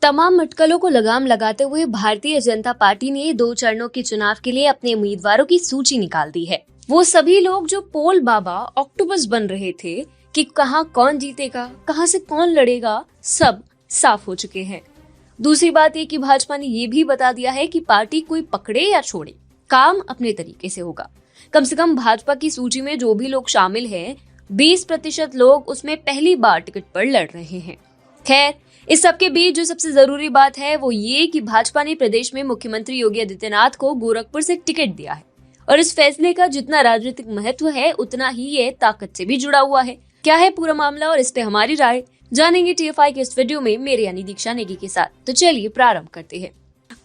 तमाम अटकलों को लगाम लगाते हुए भारतीय जनता पार्टी ने 2 चरणों के चुनाव के लिए अपने उम्मीदवारों की सूची निकाल दी है। वो सभी लोग जो पोल बाबा ऑक्टोपस बन रहे थे कि कहां कौन जीतेगा, कहां से कौन लड़ेगा, सब साफ हो चुके हैं। दूसरी बात ये कि भाजपा ने ये भी बता दिया है कि पार्टी कोई पकड़े या छोड़े, काम अपने तरीके से होगा। कम से कम भाजपा की सूची में जो भी लोग शामिल हैं, 20% लोग उसमें पहली बार टिकट पर लड़ रहे हैं। खैर, इस सबके बीच जो सबसे जरूरी बात है वो ये कि भाजपा ने प्रदेश में मुख्यमंत्री योगी आदित्यनाथ को गोरखपुर से टिकट दिया है और इस फैसले का जितना राजनीतिक महत्व है उतना ही ये ताकत से भी जुड़ा हुआ है। क्या है पूरा मामला और इस पे हमारी राय जानेंगे TFI के इस वीडियो में मेरे यानी दीक्षा नेगी के साथ। तो चलिए प्रारंभ करते हैं।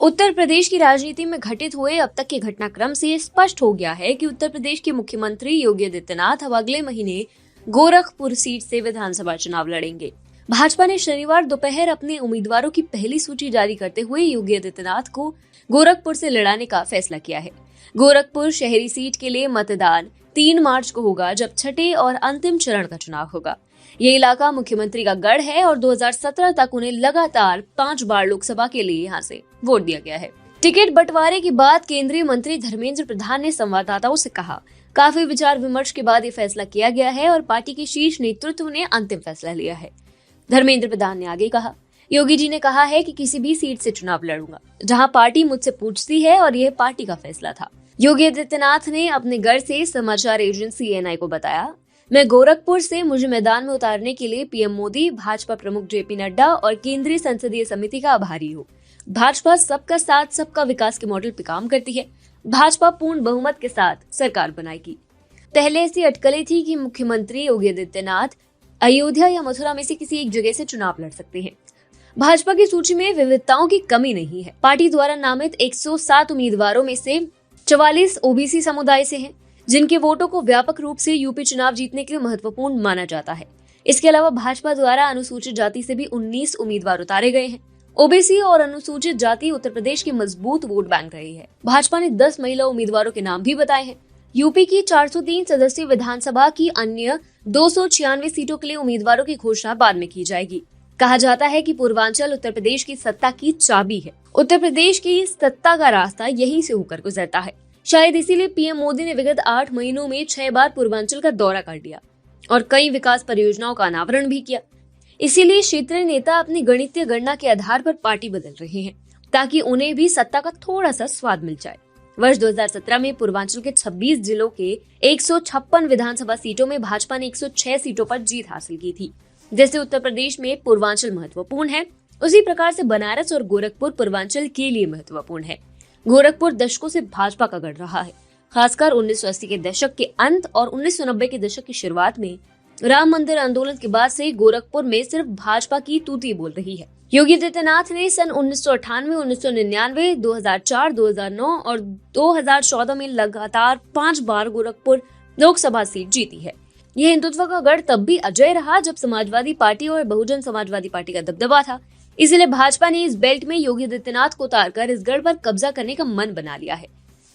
उत्तर प्रदेश की राजनीति में घटित हुए अब तक के घटनाक्रम से स्पष्ट हो गया है कि उत्तर प्रदेश के मुख्यमंत्री योगी आदित्यनाथ अब अगले महीने गोरखपुर सीट से विधानसभा चुनाव लड़ेंगे। भाजपा ने शनिवार दोपहर अपने उम्मीदवारों की पहली सूची जारी करते हुए योगी आदित्यनाथ को गोरखपुर से लड़ाने का फैसला किया है। गोरखपुर शहरी सीट के लिए मतदान 3 मार्च को होगा, जब छठे और अंतिम चरण का चुनाव होगा। ये इलाका मुख्यमंत्री का गढ़ है और 2017 तक उन्हें लगातार 5 बार लोकसभा के लिए यहाँ से वोट दिया गया है। टिकट बंटवारे के बाद केंद्रीय मंत्री धर्मेंद्र प्रधान ने संवाददाताओं से कहा, काफी विचार विमर्श के बाद ये फैसला किया गया है और पार्टी के शीर्ष नेतृत्व ने अंतिम फैसला लिया है। धर्मेंद्र प्रधान ने आगे कहा, योगी जी ने कहा है कि किसी भी सीट से चुनाव लड़ूंगा जहां पार्टी मुझसे पूछती है और यह पार्टी का फैसला था। योगी आदित्यनाथ ने अपने घर से समाचार एजेंसी NI को बताया, मैं गोरखपुर से मुझे मैदान में उतारने के लिए PM मोदी, भाजपा प्रमुख JP नड्डा और केंद्रीय संसदीय समिति का आभारी हूँ। भाजपा सबका साथ सबका विकास के मॉडल पे काम करती है। भाजपा पूर्ण बहुमत के साथ सरकार बनाएगी। पहले ऐसी अटकलें थी कि मुख्यमंत्री योगी आदित्यनाथ अयोध्या या मथुरा में से किसी एक जगह से चुनाव लड़ सकते हैं। भाजपा की सूची में विविधताओं की कमी नहीं है। पार्टी द्वारा नामित 107 उम्मीदवारों में से 44 OBC समुदाय से हैं, जिनके वोटों को व्यापक रूप से यूपी चुनाव जीतने के लिए महत्वपूर्ण माना जाता है। इसके अलावा भाजपा द्वारा अनुसूचित जाति से भी 19 उम्मीदवार उतारे गए हैं। OBC और अनुसूचित जाति उत्तर प्रदेश के मजबूत वोट बैंक रही है। भाजपा ने 10 महिला उम्मीदवारों के नाम भी बताए हैं। यूपी की 403 सदस्यीय विधानसभा की अन्य 296 सीटों के लिए उम्मीदवारों की घोषणा बाद में की जाएगी। कहा जाता है कि पूर्वांचल उत्तर प्रदेश की सत्ता की चाबी है। उत्तर प्रदेश की सत्ता का रास्ता यहीं से होकर गुजरता है। शायद इसीलिए PM मोदी ने विगत 8 महीनों में 6 बार पूर्वांचल का दौरा कर लिया और कई विकास परियोजनाओं का अनावरण भी किया। इसीलिए क्षेत्रीय नेता अपनी गणितीय गणना के आधार पर पार्टी बदल रहे हैं ताकि उन्हें भी सत्ता का थोड़ा सा स्वाद मिल जाए। वर्ष 2017 में पूर्वांचल के 26 जिलों के 156 विधानसभा सीटों में भाजपा ने 106 सीटों पर जीत हासिल की थी। जैसे उत्तर प्रदेश में पूर्वांचल महत्वपूर्ण है, उसी प्रकार से बनारस और गोरखपुर पूर्वांचल के लिए महत्वपूर्ण है। गोरखपुर दशकों से भाजपा का गढ़ रहा है। खासकर 1980 के दशक के अंत और 1990 के दशक की शुरुआत में राम मंदिर आंदोलन के बाद से गोरखपुर में सिर्फ भाजपा की तूती बोल रही है। योगी आदित्यनाथ ने सन 1998, 1999, 2004, 2009 और 2014 में लगातार 5 बार गोरखपुर लोकसभा सीट जीती है। यह हिंदुत्व का गढ़ तब भी अजय रहा जब समाजवादी पार्टी और बहुजन समाजवादी पार्टी का दबदबा था। इसलिए भाजपा ने इस बेल्ट में योगी आदित्यनाथ को उतारकर इस गढ़ पर कब्जा करने का मन बना लिया है।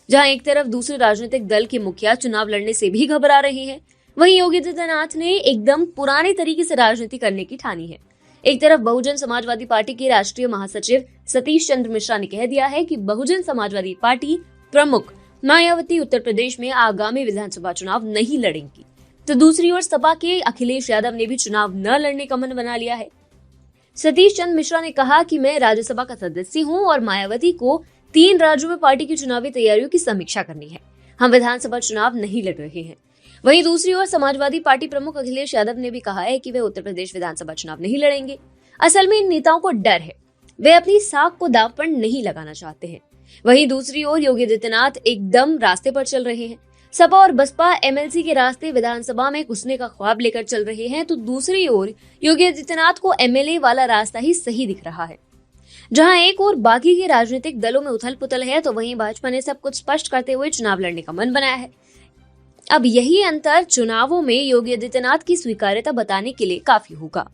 जहां एक तरफ दूसरे राजनीतिक दल के मुखिया चुनाव लड़ने से भी घबरा रहे हैं, वहीं योगी आदित्यनाथ ने एकदम पुराने तरीके से राजनीति करने की ठानी है। एक तरफ बहुजन समाजवादी पार्टी के राष्ट्रीय महासचिव सतीश चंद्र मिश्रा ने कह दिया है कि बहुजन समाजवादी पार्टी प्रमुख मायावती उत्तर प्रदेश में आगामी विधानसभा चुनाव नहीं लड़ेंगी, तो दूसरी ओर सपा के अखिलेश यादव ने भी चुनाव न लड़ने का मन बना लिया है। सतीश चंद्र मिश्रा ने कहा कि मैं राज्यसभा का सदस्य हूं और मायावती को 3 राज्यों में पार्टी की चुनावी तैयारियों की समीक्षा करनी है। हम विधानसभा चुनाव नहीं लड़ रहे हैं। वहीं दूसरी ओर समाजवादी पार्टी प्रमुख अखिलेश यादव ने भी कहा है कि वे उत्तर प्रदेश विधानसभा चुनाव नहीं लड़ेंगे। असल में इन नेताओं को डर है, वे अपनी साख को दांव पर नहीं लगाना चाहते हैं। वहीं दूसरी ओर योगी आदित्यनाथ एकदम रास्ते पर चल रहे हैं। सपा और बसपा MLC के रास्ते विधानसभा में घुसने का ख्वाब लेकर चल रहे हैं, तो दूसरी ओर योगी आदित्यनाथ को MLA वाला रास्ता ही सही दिख रहा है। जहां एक और बाकी के राजनीतिक दलों में उथल पुथल है, तो वहीं भाजपा ने सब कुछ स्पष्ट करते हुए चुनाव लड़ने का मन बनाया है। अब यही अंतर चुनावों में योगी आदित्यनाथ की स्वीकार्यता बताने के लिए काफी होगा।